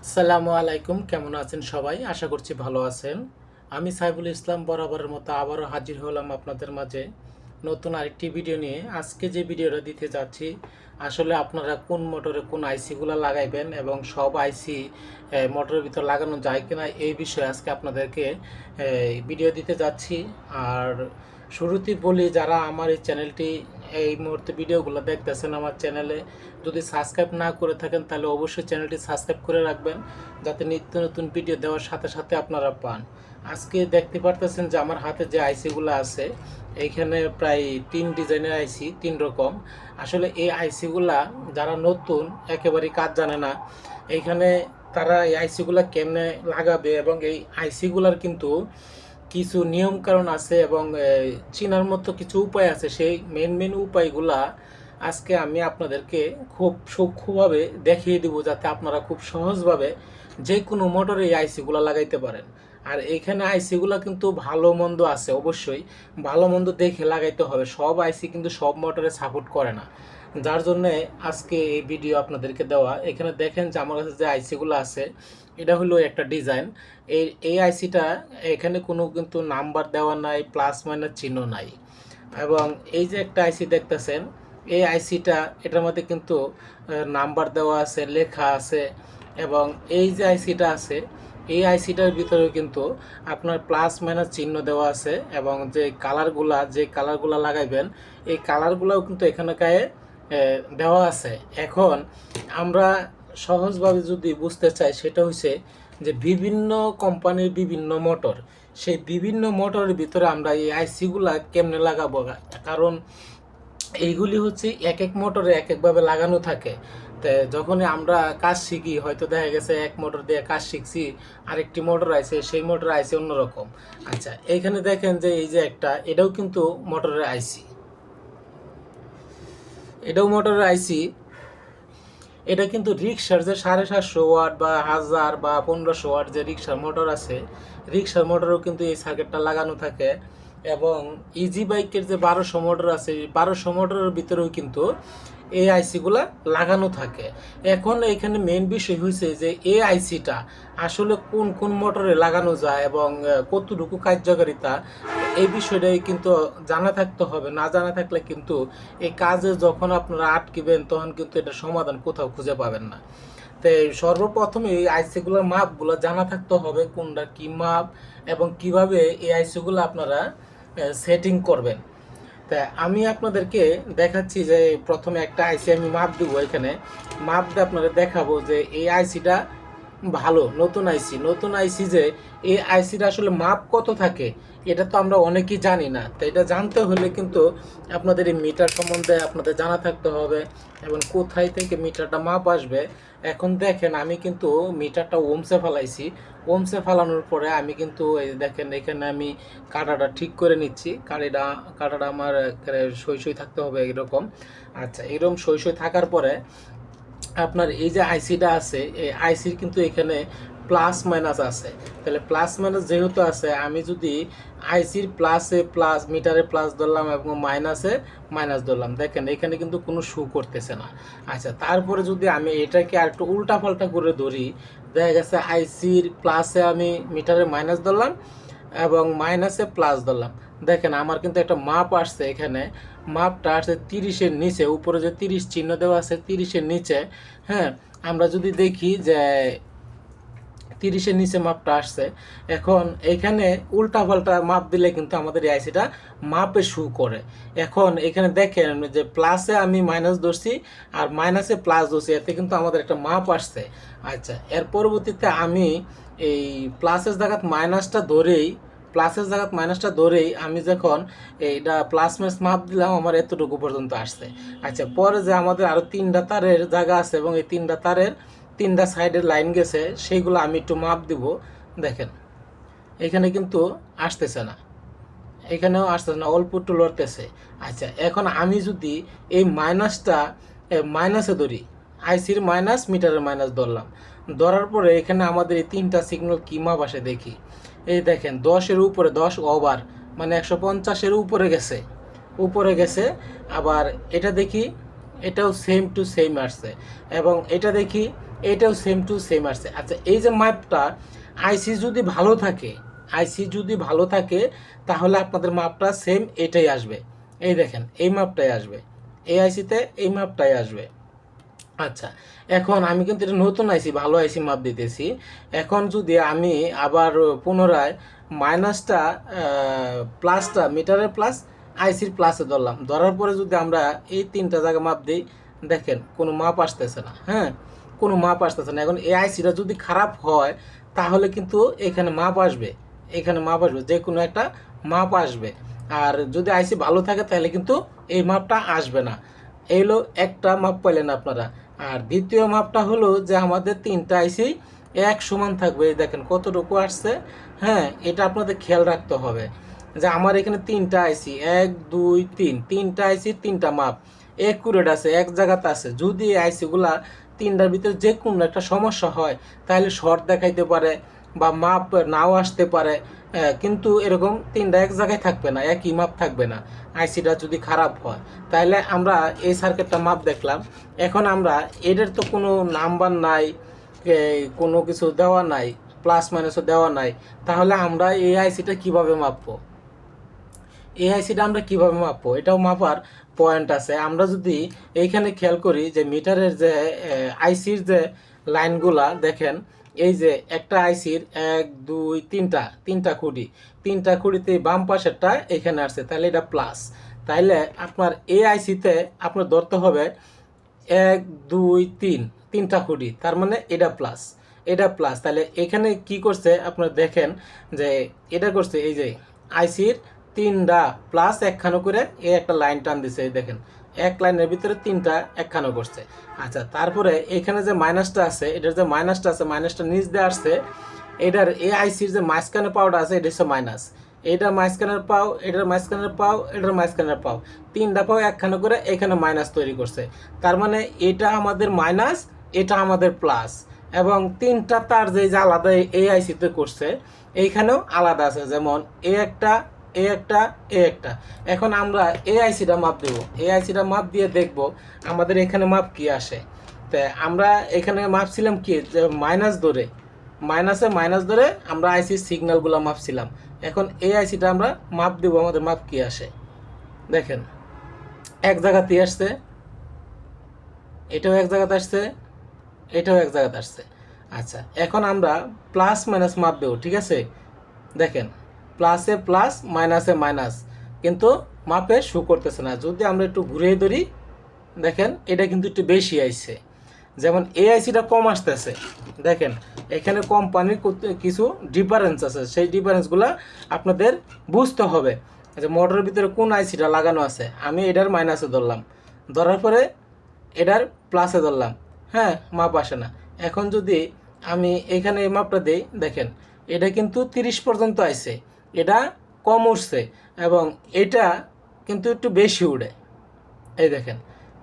আসসালামু আলাইকুম, কেমন আছেন সবাই? আশা করছি ভালো আছেন। আমি সাইফুল ইসলাম বরাবরের মতো আবারও হাজির হলাম আপনাদের মাঝে নতুন আরেকটি ভিডিও নিয়ে। আজকে যে ভিডিওটা দিতে যাচ্ছি, আসলে আপনারা কোন মোটরে কোন আইসিগুলো লাগাইবেন এবং সব আইসি মোটরের ভিতর লাগানো যায় কিনা এই বিষয়ে আজকে আপনাদেরকে ভিডিও দিতে যাচ্ছি। আর শুরুতেই বলি, যারা আমার এই চ্যানেলটি এই মুহূর্তে ভিডিওগুলো দেখতেছেন আমার চ্যানেলে যদি সাবস্ক্রাইব না করে থাকেন তাহলে অবশ্যই চ্যানেলটি সাবস্ক্রাইব করে রাখবেন, যাতে নিত্য নতুন ভিডিও দেওয়ার সাথে সাথে আপনারা পান। আজকে দেখতে পারতেছেন যে আমার হাতে যে আইসিগুলো আছে, এইখানে প্রায় 3 ডিজাইনের আইসি, 3 রকম। আসলে এই আইসিগুলা যারা নতুন একেবারেই কাজ জানে না, এইখানে তারা এই আইসিগুলা কেমনে লাগাবে এবং এই আইসিগুলার কিন্তু কিছু নিয়ম কারণ আছে এবং চেনার মতো কিছু উপায় আছে। সেই মেন উপায়গুলা আজকে আমি আপনাদেরকে খুব সূক্ষ্মভাবে দেখিয়ে দিব, যাতে আপনারা খুব সহজভাবে যে কোনো মোটরে এই আইসিগুলো লাগাইতে পারেন। আর এইখানে আইসিগুলো কিন্তু ভালো মন্দ আছে, অবশ্যই ভালো মন্দ দেখে লাগাইতে হবে। সব আইসি কিন্তু সব মোটরে সাপোর্ট করে না, যার জন্যে আজকে এই ভিডিও আপনাদেরকে দেওয়া। এখানে দেখেন যে আমার কাছে যে আইসিগুলো আছে, এটা হলো একটা ডিজাইন। এই আইসিটা এখানে কোনো কিন্তু নাম্বার দেওয়া নাই, প্লাস মাইনাস চিহ্ন নাই। এবং এই যে একটা আইসি দেখতেছেন, এই আইসিটা এটার মধ্যে কিন্তু নাম্বার দেওয়া আছে, লেখা আছে। এবং এই যে আইসিটা আছে, এই আইসিটার ভিতরে কিন্তু আপনার প্লাস মাইনাস চিহ্ন দেওয়া আছে এবং যে কালারগুলা লাগাইবেন এই কালারগুলোও কিন্তু এখানকার দেওয়া আছে। এখন আমরা সহজভাবে যদি বুঝতে চাই, সেটা হচ্ছে যে বিভিন্ন কোম্পানির বিভিন্ন মোটর, সেই বিভিন্ন মোটরের ভিতরে আমরা এই আইসিগুলা কেমনে লাগাবো, কারণ এইগুলি হচ্ছে এক এক মোটরে এক একভাবে লাগানো থাকে। তো যখনই আমরা কাজ শিখি, হয়তো দেখা গেছে এক মোটর দিয়ে কাজ শিখছি, আরেকটি মোটর আছে, সেই মোটর আইসি অন্যরকম। আচ্ছা, এইখানে দেখেন যে এই যে একটা, এটাও কিন্তু মোটরের আইসি, এটাও মোটরের আইসি। এটা কিন্তু রিক্সার যে 750 ওয়াট বা 1000 বা 1500 ওয়াট যে রিক্সার মোটর আছে, রিক্সার মোটরেও কিন্তু এই সার্কিটটা লাগানো থাকে। এবং ইজি বাইকের যে 1200 মোটর আছে, 1200 মোটরের ভিতরেও কিন্তু এই আইসিগুলা লাগানো থাকে। এখন এখানে মেন বিষয় হয়েছে যে এই আইসিটা আসলে কোন কোন মোটরে লাগানো যায় এবং কতটুকু কার্যকারিতা, এই বিষয়টাই কিন্তু জানা থাকতে হবে। না জানা থাকলে কিন্তু এই কাজে যখন আপনারা আটকিবেন, তখন কিন্তু এটা সমাধান কোথাও খুঁজে পাবেন না। তো সর্বপ্রথমে এই আইসিগুলোর মাপগুলো জানা থাকতে হবে, কোনটা কি মাপ এবং কিভাবে এই আইসিগুলো আপনারা সেটিং করবেন। তা আমি আপনাদেরকে দেখাচ্ছি যে প্রথমে একটা আইসি আমি মাপ দিব। এখানে মাপ দিয়ে আপনাদের দেখাবো যে এই আইসিটা ভালো, নতুন আইসি যে এই আইসিটা আসলে মাপ কত থাকে, এটা তো আমরা অনেকেই জানি না। তো এটা জানতে হলে কিন্তু আপনাদের এই মিটার সম্বন্ধে আপনাদের জানা থাকতে হবে এবং কোথায় থেকে মিটারটা মাপ আসবে। এখন দেখেন আমি কিন্তু মিটারটা ওমসে ফেলাইছি। ওমসে ফেলানোর পরে আমি কিন্তু এই দেখেন এখানে আমি কাঁটাটা ঠিক করে নিচ্ছি। কাঁটাটা আমার সই থাকতে হবে এরকম। আচ্ছা, এরকম সই থাকার পরে আপনার এই যে আইসিটা আছে, এই আইসির কিন্তু এখানে প্লাস মাইনাস আছে। তাহলে প্লাস মাইনাস যেহেতু আছে, আমি যদি আইসির প্লাসে প্লাস, মিটারে প্লাস ধরলাম এবং মাইনাসে মাইনাস ধরলাম, দেখেন এখানে কিন্তু কোনো শু করতেছে না। আচ্ছা, তারপরে যদি আমি এটাকে আর একটু উল্টা পাল্টা করে ধরি, দেখা গেছে আইসির প্লাসে আমি মিটারে মাইনাস ধরলাম এবং মাইনাসে প্লাস ধরলাম, দেখেন আমার কিন্তু একটা মাপ আসছে। এখানে মাপটা আসছে 30-এর নিচে, উপরে যে 30 চিহ্ন দেওয়া আছে 30-এর নিচে। হ্যাঁ, আমরা যদি দেখি যে 30-এর নিচে মাপটা আসছে। এখন এখানে উল্টা পাল্টা মাপ দিলে কিন্তু আমাদের এই আইসিটা মাপে শু করে। এখন এখানে দেখেন যে প্লাসে আমি মাইনাস ধরছি আর মাইনাসে প্লাস ধরছি, এতে কিন্তু আমাদের একটা মাপ আসছে। আচ্ছা, এর পরবর্তীতে আমি এই প্লাসের জায়গাত মাইনাসটা ধরেই আমি যখন এইটা প্লাস মাইনাস মাপ দিলাম, আমার এতটুকু পর্যন্ত আসছে। আচ্ছা, পরে যে আমাদের আরও 3টা তারের জায়গা আছে এবং এই 3টা তারের 3টা সাইডের লাইন গেছে, সেইগুলো আমি একটু মাপ দিব। দেখেন এখানে কিন্তু আসতেছে না, এখানেও আসতেছে না, অল্প একটু লড়তেছে। আচ্ছা, এখন আমি যদি এই মাইনাসটা মাইনাসে ধরি, আইসির মাইনাস মিটারের মাইনাস ধরলাম, ধরার পরে এখানে আমাদের এই 3টা সিগন্যাল কী মাপ আসে দেখি। এই দেখেন 10-এর উপরে, 10 ওভার মানে 150-এর উপরে গেছে। আবার এটা দেখি, এটাও সেম টু সেম আসছে। এবং এটা দেখি এটাও সেম টু সেম আসছে। আচ্ছা, এই যে মাপটা আইসি যদি ভালো থাকে, আইসি যদি ভালো থাকে তাহলে আপনাদের মাপটা সেম এটাই আসবে। এই দেখেন এই মাপটাই আসবে, এই আইসিতে এই মাপটাই আসবে। আচ্ছা, এখন আমি কিন্তু এটা নতুন আইসি, ভালো আইসি মাপ দিতেছি। এখন যদি আমি আবার পুনরায় মাইনাসটা প্লাসটা মিটারের প্লাস আইসির প্লাসে ধরলাম, ধরার পরে যদি আমরা এই তিনটা জায়গা মাপ দিই, দেখেন কোনো মাপ আসতেছে না। হ্যাঁ, কোনো মাপ আসতেছে না। এখন এই আইসিটা যদি খারাপ হয় তাহলে কিন্তু এখানে মাপ আসবে, এখানে মাপ আসবে, যে কোনো একটা মাপ আসবে। আর যদি আইসি ভালো থাকে তাহলে কিন্তু এই মাপটা আসবে না। এইলো একটা মাপ পাইলেন আপনারা। আর দ্বিতীয় মাপটা হলো যে আমাদের তিনটা আইসি এক সমান থাকবে। এই দেখেন কতটুকু আসছে। হ্যাঁ, এটা আপনাদের খেয়াল রাখতে হবে যে আমার এখানে তিনটা আইসি, 1 2 3, তিনটা আইসি তিনটা মাপ একুরেট আছে, এক জায়গাতে আছে। যদি এই আইসিগুলা তিনটার ভিতরে যে কোনো একটা সমস্যা হয় তাহলে শর্ট দেখাইতে পারে বা মাপ নাও আসতে পারে। কিন্তু এরকম তিনটা এক জায়গায় থাকবে না, একই মাপ থাকবে না। আইসিটা যদি খারাপ হয় তাহলে আমরা এই সার্কিটটা মাপ দেখলাম। এখন আমরা এদের তো কোনো নাম্বার নাই, কোনো কিছু দেওয়া নাই, প্লাস মাইনাসও দেওয়া নাই, তাহলে আমরা এই আইসিটা কীভাবে মাপবো? এই আইসিটা আমরা কীভাবে মাপবো? এটাও মাপার পয়েন্ট আছে। আমরা যদি এইখানে খেয়াল করি যে মিটারের যে আইসির যে লাইনগুলা দেখেন, এই যে একটা আইসির 1 2 তিনটা খুঁটি, তিনটা খুঁটিতে বাম পাশেরটা এখানে আসছে, তাহলে এটা প্লাস। তাইলে আপনার এই আইসিতে আপনার ধরতে হবে 1 2 3, তিনটা খুঁটি, তার মানে এটা প্লাস, এটা প্লাস। তাহলে এখানে কি করছে আপনারা দেখেন যে এটা করছে এই যে আইসির তিনটা প্লাস একখানো করে এই একটা লাইন টান দিছে। এই দেখেন এক লাইনের ভিতরে তিনটা একখানো করছে। আচ্ছা, তারপরে এখানে যে মাইনাসটা আছে, এটার যে মাইনাসটা আছে, মাইনাসটা নিচ দিয়ে আসছে। এটার এই আইসির যে মাঝখানে পাওয়াটা আছে এটা হচ্ছে মাইনাস, এটা মাঝখানের পাও, এটার মাঝখানের পাও, এটার মাঝখানের পাও, তিনটা পাও একখানে করে এখানে মাইনাস তৈরি করছে। তার মানে এটা আমাদের মাইনাস, এটা আমাদের প্লাস। এবং তিনটা তার যে আলাদা এই আইসিতে করছে এইখানেও আলাদা আছে, যেমন এ একটা, এ একটা, এ একটা। এখন আমরা এই আইসিটা মাপ দেব, এই আইসিটা মাপ দিয়ে দেখব আমাদের এখানে মাপ কি আসে। তো আমরা এখানে মাপছিলাম কি, যে মাইনাস ধরে, মাইনাস ধরে আমরা আইসির সিগন্যালগুলো মাপছিলাম। এখন এই আইসিটা আমরা মাপ দেব, আমাদের মাপ কি আসে দেখেন। এক জায়গাতেই আসছে, এটাও এক জায়গাতে আসছে, এটাও এক জায়গাতে আসছে। আচ্ছা, এখন আমরা প্লাস মাইনাস মাপ দেবো, ঠিক আছে? দেখেন প্লাসে প্লাস মাইনাসে মাইনাস, কিন্তু মাপে শো করতেছে না। যদি আমরা একটু ঘুরিয়ে ধরি দেখেন এটা কিন্তু একটু বেশি আইছে, যেমন এই আইসিটা কম আসতেছে। দেখেন এখানে কোম্পানির কিছু ডিফারেন্স আছে, সেই ডিফারেন্সগুলো আপনাদের বুঝতে হবে যে মোটরের ভিতরে কোন আইসিটা লাগানো আছে। আমি এটার মাইনাসে ধরলাম, ধরার পরে এটার প্লাসে ধরলাম, হ্যাঁ মাপ আসে না। এখন যদি আমি এখানে এই মাপটা দিই, দেখেন এটা কিন্তু 30 পর্যন্ত আইছে, এটা কম উঠছে, এবং এটা কিন্তু একটু বেশি উড়ে। এই দেখেন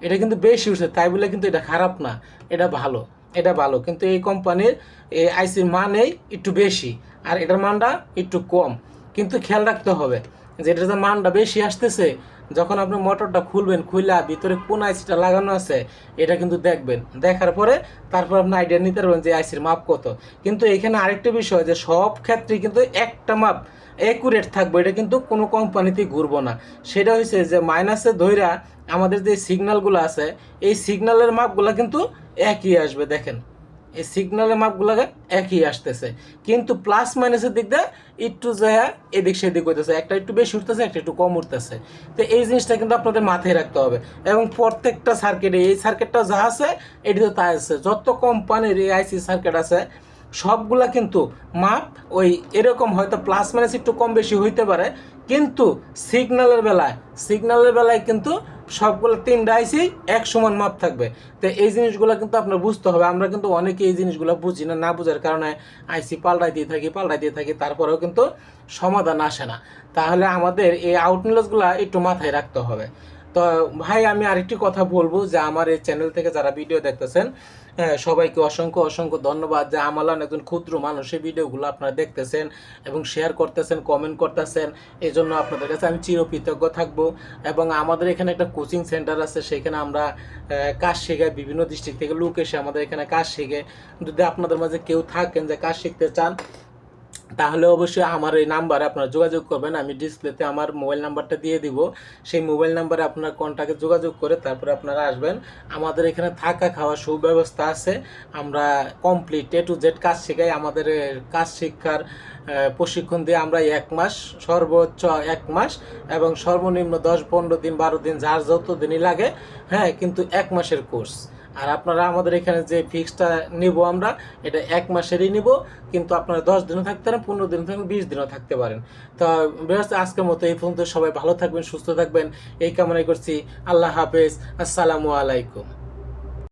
এটা কিন্তু বেশি উঠছে, তাই বলে কিন্তু এটা খারাপ না, এটা ভালো, এটা ভালো। কিন্তু এই কোম্পানির এই আইসির মানেই একটু বেশি আর এটার মানটা একটু কম। কিন্তু খেয়াল রাখতে হবে যে এটার যে মানটা বেশি আসতেছে, যখন আপনি মোটরটা খুলবেন, খুইলা ভিতরে কোন আইসিটা লাগানো আছে এটা কিন্তু দেখবেন। দেখার পরে তারপর আপনি আইডিয়া নিতে পারবেন যে আইসির মাপ কত। কিন্তু এখানে আরেকটা বিষয় যে সব ক্ষেত্রে কিন্তু একটা মাপ অ্যাকুরেট থাকবে, এটা কিন্তু কোনো কোম্পানিতেই ঘুরবো না। সেটা হচ্ছে যে মাইনাসে ধইরা আমাদের যে সিগন্যালগুলো আছে এই সিগন্যালের মাপগুলো কিন্তু একই আসবে। দেখেন এই সিগন্যালের মাপগুলো একই আসতেছে, কিন্তু প্লাস মাইনাসের দিক দিয়ে একটু যায় এদিক সেদিক হইতেছে, একটা একটু বেশি উঠতেছে, একটা একটু কম উঠতেছে। তো এই জিনিসটা কিন্তু আপনাদের মাথায় রাখতে হবে। এবং প্রত্যেকটা সার্কিটে এই সার্কিটটা যা আছে এটি তো তাই আছে, যত কোম্পানির এই আইসি সার্কিট আছে সবগুলা কিন্তু মাপ ওই এরকম, হয়তো প্লাস মাইনাস একটু কম বেশি হইতে পারে, কিন্তু সিগন্যালের বেলায় কিন্তু সবগুলো তিনটা আইসি এক সমান মাপ থাকবে। তো এই জিনিসগুলো কিন্তু আপনার বুঝতে হবে। আমরা কিন্তু অনেকে এই জিনিসগুলো বুঝি না, না বোঝার কারণে আইসি পাল্টাই দিয়ে থাকি, তারপরেও কিন্তু সমাধান আসে না। তাহলে আমাদের এই আউটনোলেজগুলো একটু মাথায় রাখতে হবে। তো ভাই আমি আরেকটি কথা বলবো যে আমার এই চ্যানেল থেকে যারা ভিডিও দেখতেছেন, হ্যাঁ, সবাইকে অসংখ্য অসংখ্য ধন্যবাদ যে আমালান একজন ক্ষুদ্র মানুষ এই ভিডিওগুলো আপনারা দেখতেছেন এবং শেয়ার করতেছেন, কমেন্ট করতেছেন। এই জন্য আপনাদের কাছে আমি চিরকৃতজ্ঞ থাকবো। এবং আমাদের এখানে একটা কোচিং সেন্টার আছে, সেখানে আমরা কাজ শেখাই। বিভিন্ন ডিস্ট্রিক্ট থেকে লোক এসে আমাদের এখানে কাজ শেখে। যদি আপনাদের মাঝে কেউ থাকেন যে কাজ শিখতে চান, তাহলে অবশ্যই আমার এই নাম্বারে আপনারা যোগাযোগ করবেন। আমি ডিসপ্লেতে আমার মোবাইল নাম্বারটা দিয়ে দিব। সেই মোবাইল নাম্বারে আপনার কন্ট্যাক্টে যোগাযোগ করে তারপরে আপনারা আসবেন। আমাদের এখানে থাকা খাওয়ার সুব্যবস্থা আছে। আমরা কমপ্লিট A to Z কাজ শেখাই। আমাদের কাজ শিক্ষার প্রশিক্ষণ দিয়ে আমরা 1 মাস, সর্বোচ্চ 1 মাস এবং সর্বনিম্ন 10-15 দিন 12 দিন যার যত দিনই লাগে, হ্যাঁ, কিন্তু 1 মাসের কোর্স। আর আপনারা আমাদের এখানে যে ফিক্সটা নিব আমরা, এটা 1 মাসেরই নিব, কিন্তু আপনারা 10 দিনও থাকতে পারেন, 15 দিনও থাকবেন, 20 দিনও থাকতে পারেন। তো বেশ, আজকের মতো এই পর্যন্ত। সবাই ভালো থাকবেন, সুস্থ থাকবেন, এই কামনাই করছি। আল্লাহ হাফেজ, আসসালামু আলাইকুম।